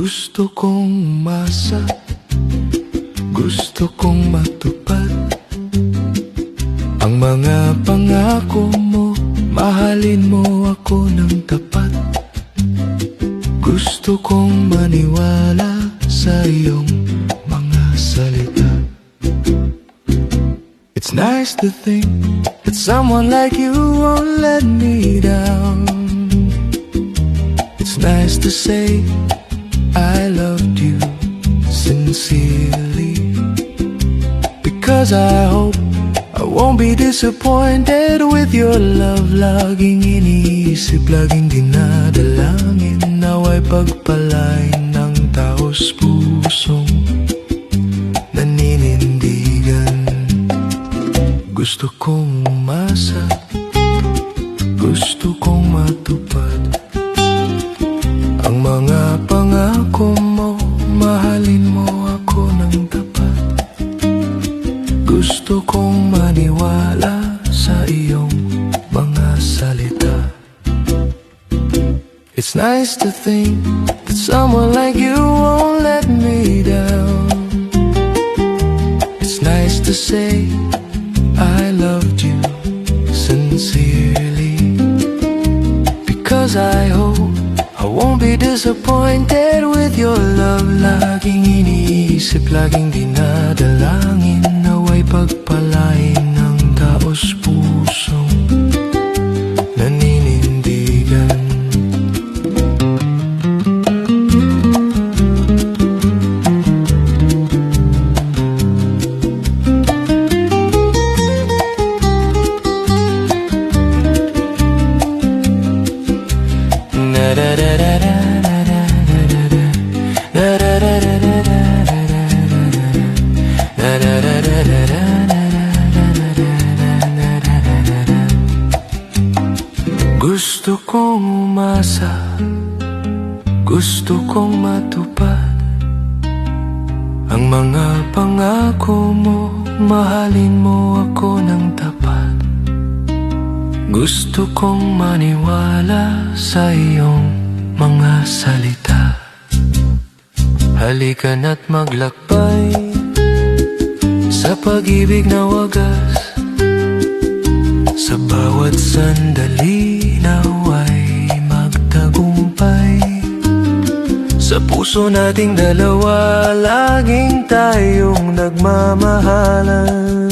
Gusto kong umasa, gusto kong matupad ang mga pangako mo. Mahalin mo ako ng tapat. Gusto kong maniwala sa iyong mga salita. It's nice to think that someone like you won't let me down. It's nice to say I loved you sincerely, because I hope I won't be disappointed with your love. Laging iniisip, laging dinadalangin, nawa'y pagpalain ng taos pusong naninindigan. Gusto kong umasa, gusto kong matupad ang mga pangako mo. Mahalin mo ako ng tapat. Gusto kong maniwala sa iyong mga salita. It's nice to think that someone like you won't let me down. It's nice to say I loved you sincerely, because I hope I won't be disappointed with your love. Laging iniisip, laging dinadalangin, nawa'y pagpalain ng taos pusong naninindigan. Gusto kong umasa, gusto kong matupad ang mga pangako mo. Mahalin mo ako ng tapat. Gusto kong maniwala sa iyong mga salita. Halika na't maglakbay sa pag-ibig na wagas. Sa bawat sandali nawa'y magtagumpay. Sa puso nating dalawa, laging tayong nagmamahalan.